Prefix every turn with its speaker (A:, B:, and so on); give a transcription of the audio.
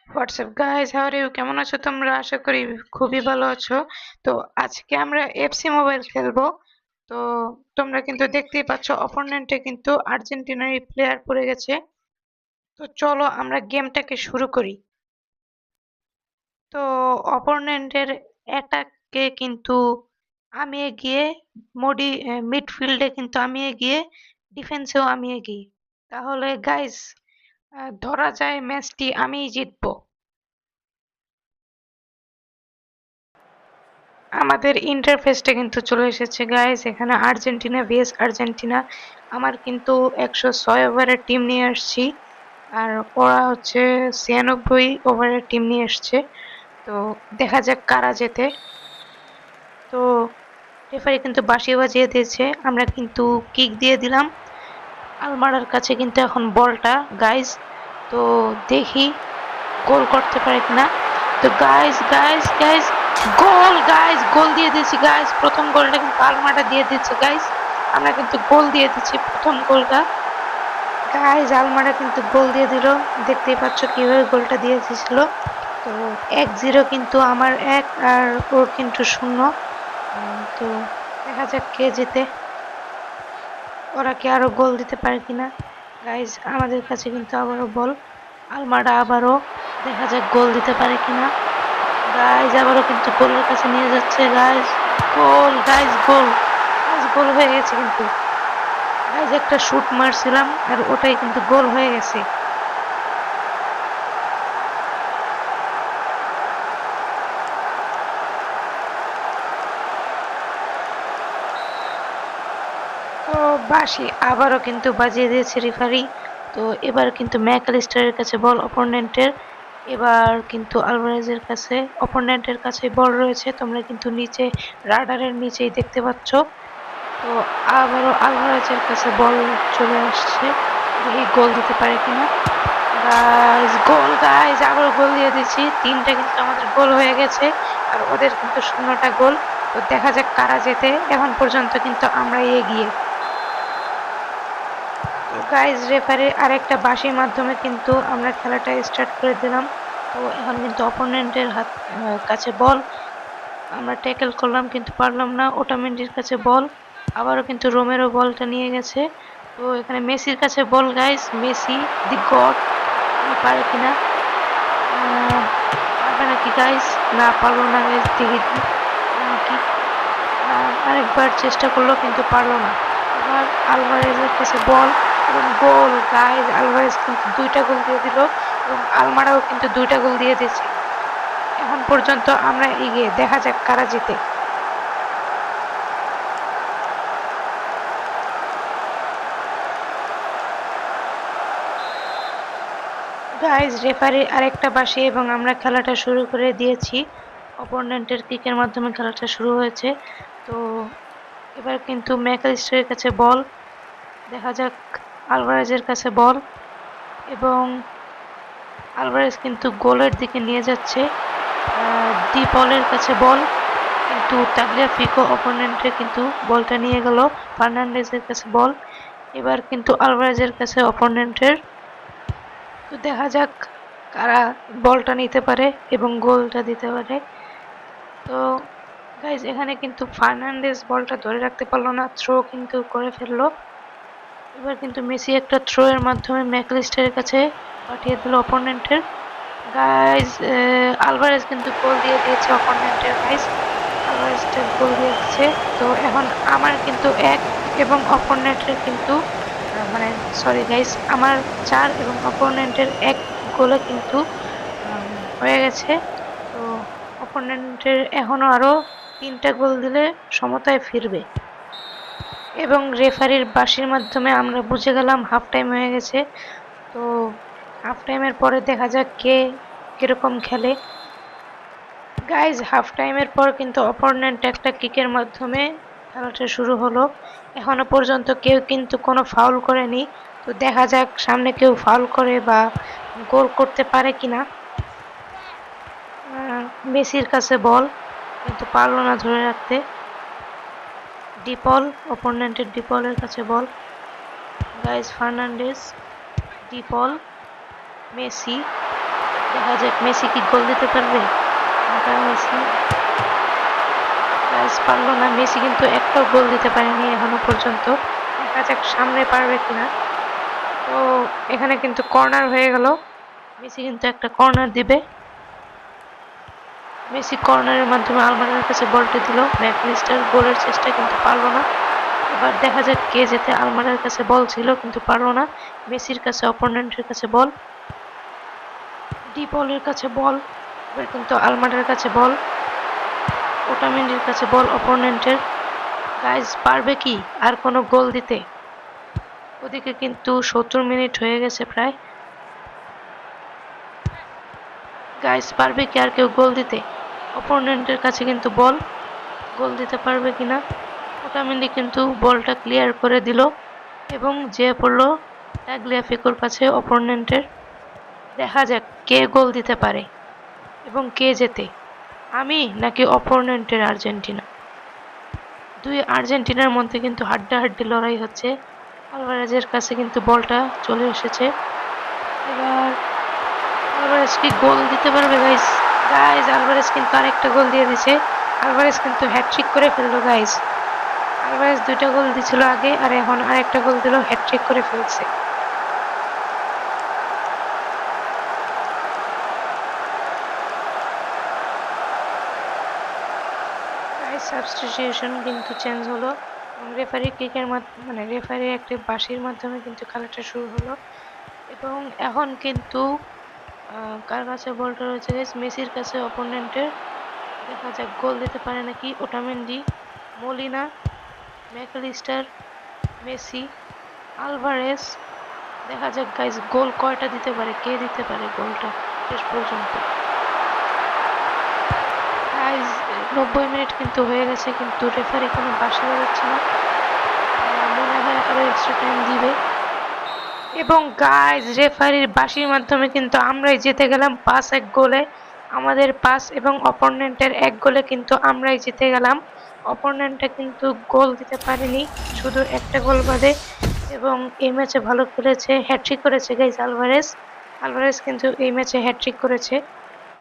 A: WhatsApp guys, how are you? কেমন আছো তোমরা? আশা করি খুবই ভালো আছো। তো আজকে আমরা এফসি মোবাইল খেলবো। তো তোমরা কিন্তু দেখতেই পাচ্ছ অপোনেন্টে কিন্তু আর্জেন্টিনার প্লেয়ার পড়ে গেছে। তো চলো আমরা গেমটাকে শুরু করি। তো অপোনেন্টের অ্যাটাককে কিন্তু আমি এগিয়ে, মিডফিল্ডে কিন্তু আমি এগিয়ে, ডিফেন্সেও আমি এগিয়ে। তাহলে গাইস, ধরা যায় ম্যাচটি আমিই জিতবো। আমাদের ইন্টারফেসটা কিন্তু চলে এসেছে গাইস। এখানে আর্জেন্টিনা ভিএস আর্জেন্টিনা। আমার কিন্তু 106 ওভারের টিম নিয়ে আসছি, আর ওরা হচ্ছে 96 ওভারের টিম নিয়ে এসছে। তো দেখা যাক কারা জেতে। তো রেফারি কিন্তু বাঁশি বাজিয়ে দিয়েছে, আমরা কিন্তু কিক দিয়ে দিলাম। আলমারার কাছে কিন্তু এখন বলটা গাইস। তো দেখি গোল করতে পারে কিনা। তো গাইস গাইস গাইস, গোল গাইস, গোল দিয়ে দিয়েছি গাইস। প্রথম গোলটা কিন্তু আলমাটা দিয়ে দিচ্ছে গাইস। আমরা কিন্তু গোল দিয়ে দিচ্ছি প্রথম গোলটা গাইস। আলমারা কিন্তু গোল দিয়ে দিল, দেখতেই পাচ্ছ কিভাবে গোলটা দিয়ে দিয়েছিল। তো 1-0 কিন্তু আমার 1 আর ওর কিন্তু 0। তো দেখা যাক কে জেতে, ওরা কি আরো গোল দিতে পারে কিনা। গাইস আমাদের কাছে কিন্তু আবারও বল, আলমারা আবারও দেখা যাক গোল দিতে পারে কিনা। গাইস আবারও কিন্তু গোলের কাছে নিয়ে যাচ্ছে গাইস। গোল গাইস, গোল গাইস, গোল হয়ে গেছে কিন্তু। গাইস একটা শুট মারছিলাম আর ওটাই কিন্তু গোল হয়ে গেছে। তো বাঁশি আবারও কিন্তু বাজিয়ে দিয়েছে রেফারি। তো এবার কিন্তু ম্যাকঅ্যালিস্টারের কাছে বল অপোনেন্টের। এবার কিন্তু আলভারেজের কাছে, অপোনেন্টের কাছে বল রয়েছে, তোমরা কিন্তু নিচে রাডারের নিচেই দেখতে পাচ্ছ। তো আবারও আলভারেজের কাছে বল চলে আসছে, দেখি গোল দিতে পারে কিনা। গাইস গোল গাইস, আবার গোল দিয়ে দিচ্ছি। 3টা কিন্তু আমাদের গোল হয়ে গেছে, আর ওদের কিন্তু 0টা গোল। তো দেখা যাক কারা জেতে। এখন পর্যন্ত কিন্তু আমরাই এগিয়ে। তো গাইস রেফারির আরেকটা বাঁশির মাধ্যমে কিন্তু আমরা খেলাটা স্টার্ট করে দিলাম। তো এখন কিন্তু অপোনেন্টের কাছে বল, আমরা ট্যাকেল করলাম কিন্তু পারলাম না। ওটামেন্ডির কাছে বল, আবারও কিন্তু রোমেরো বলটা নিয়ে গেছে। তো এখানে মেসির কাছে বল গাইস, মেসি দি গড, পারে কিনা। পারবে নাকি গাইস? না পারলো না গাইস, দেখি নাকি। আরেকবার চেষ্টা করলো কিন্তু পারলো না। এবার আলভারেজের কাছে বল এবং গোল গাইস। আলভারেজ কিন্তু 2টা গোল দিয়ে দিল এবং আলমারাও কিন্তু 2টা গোল দিয়ে দিয়েছে। এখন পর্যন্ত আমরা এগিয়ে, দেখা যাক কারা জিতে। গাইস রেফারির আরেকটা বাঁশি এবং আমরা খেলাটা শুরু করে দিয়েছি। অপোনেন্টের কিকের মাধ্যমে খেলাটা শুরু হয়েছে। তো এবার কিন্তু ম্যাকঅ্যালিস্টারের কাছে বল, দেখা যাক। আলভারেজের কাছে বল এবং আলভারেজ কিন্তু গোলের দিকে নিয়ে যাচ্ছে। ডি পলের কাছে বল, কিন্তু তাগলিয়াফিকো অপোনেন্টে কিন্তু বলটা নিয়ে গেল। ফার্নান্ডেজের কাছে বল, এবার কিন্তু আলভারেজের কাছে অপোনেন্টের। তো দেখা যাক কারা বলটা নিতে পারে এবং গোলটা দিতে পারে। তো গাইজ এখানে কিন্তু ফার্নান্ডেজ বলটা ধরে রাখতে পারলো না, থ্রো কিন্তু করে ফেললো। এবার কিন্তু মেসি একটা থ্রো এর মাধ্যমে ম্যাকলিস্টারের কাছে পাঠিয়ে দিল অপোনেন্টের। গাইজ আলভারেজ কিন্তু গোল দিয়ে দিয়েছে অপোনেন্টের গাইজ। আলভারেজ গোল দিয়ে দিচ্ছে। তো এখন আমার কিন্তু 1 এবং অপোনেন্টের কিন্তু মানে সরি গাইজ, আমার 4 এবং অপোনেন্টের 1 গোলে কিন্তু হয়ে গেছে। তো অপোনেন্টের এখনো আরো 3টা গোল দিলে সমতায় ফিরবে। এবং রেফারির বাঁশির মাধ্যমে আমরা বুঝে গেলাম হাফ টাইম হয়ে গেছে। তো হাফ টাইমের পরে দেখা যাক কে কিরকম খেলে। গাইজ হাফ টাইমের পর কিন্তু অপোনেন্ট একটা কিকের মাধ্যমে খেলাটা শুরু হলো। এখনো পর্যন্ত কেউ কিন্তু কোনো ফাউল করেনি। তো দেখা যাক সামনে কেউ ফাউল করে বা গোল করতে পারে কিনা। মেসির কাছে বল, কিন্তু পারলো না ধরে রাখতে। ডিপল, অপোনেন্টের ডিপলের কাছে বল। গাইজ ফার্নান্ডেজ, ডিপল, মেসি, দেখা যাক মেসি কি গোল দিতে পারবে। মেসি পারলো না। মেসি কিন্তু একটাও গোল দিতে পারেনি এখনো পর্যন্ত। দেখা যাক সামনে পারবে কিনা। তো এখানে কিন্তু কর্নার হয়ে গেল। মেসি কিন্তু একটা কর্নার দিবে। মেসি কর্নারের মাধ্যমে আলমারের কাছে বলটা দিল। ম্যাকলিস্টার গোলের চেষ্টা কিন্তু পারলো না। এবার দেখা যাক কে যেতে। আলমারের কাছে বল ছিল কিন্তু পারলো না। মেসির কাছে অপোনেন্টের কাছে বল। ডিপলের কাছে বল। এবার কিন্তু আলমারের কাছে বল। ওটামেন্ডির কাছে বল অপোনেন্টের। গাইজ পারবে কি আর কোনো গোল দিতে? ওদিকে কিন্তু 70 মিনিট হয়ে গেছে প্রায়। গাইজ পারবে কি আর কেউ গোল দিতে? অপোনেন্টের কাছে কিন্তু বল। গোল দিতে পারবে কিনা? ওটামেন্ডি কিন্তু বলটা ক্লিয়ার করে দিল এবং যে পড়লো টাগলিয়াফিকোর কাছে অপোনেন্টের। দেখা যাক কে গোল দিতে পারে এবং কে জেতে, আমি নাকি অপোনেন্টের আর্জেন্টিনা। দুই আর্জেন্টিনার মধ্যে কিন্তু হাড্ডাহাড্ডি লড়াই হচ্ছে। আলভারেজের কাছে কিন্তু বলটা চলে এসেছে। এবার আলভারেজ কি গোল দিতে পারবে? গাইস গাইস আলভারেজ কিন্তু আরেকটা গোল দিয়ে দিছে। আলভারেজ কিন্তু হ্যাটট্রিক করে ফেললো গাইস। আলভারেজ দুইটা গোল দিছিল আগে আর এখন আরেকটা গোল দিল, হ্যাটট্রিক করে ফেলছে। সাবস্টিটিউশন কিন্তু চেঞ্জ হলো এবং রেফারি কিকের মানে রেফারি একটি বাঁশির মাধ্যমে কিন্তু খেলাটা শুরু হলো এবং এখন কিন্তু কার কাছে বলটা রয়েছে গাইস? মেসির কাছে অপোনেন্টের। দেখা যাক গোল দিতে পারে নাকি ওটামেন্ডি, মলিনা, ম্যাকলিস্টার, মেসি, আলভারেজ। দেখা যাক গাইস গোল কয়টা দিতে পারে, কে দিতে পারে গোলটা শেষ পর্যন্ত। গাইস 90 মিনিট কিন্তু হয়ে গেছে কিন্তু রেফারি কোনো বাঁশি বাজাচ্ছে না। মনে হয় আরো এক্সট্রা টাইম দিবে এবং গাইস রেফারির বাঁশির মাধ্যমে কিন্তু আমরাই জিতে গেলাম 5-1 গোলে। আমাদের পাস এবং অপোনেন্টের 1 গোলে কিন্তু আমরাই জিতে গেলাম। অপোনেন্টটা কিন্তু গোল দিতে পারেনি, শুধু একটা গোল বাদে এবং এই ম্যাচে ভালো খেলেছে, হ্যাট্রিক করেছে গাইস আলভারেজ। আলভারেজ কিন্তু এই ম্যাচে হ্যাট্রিক করেছে।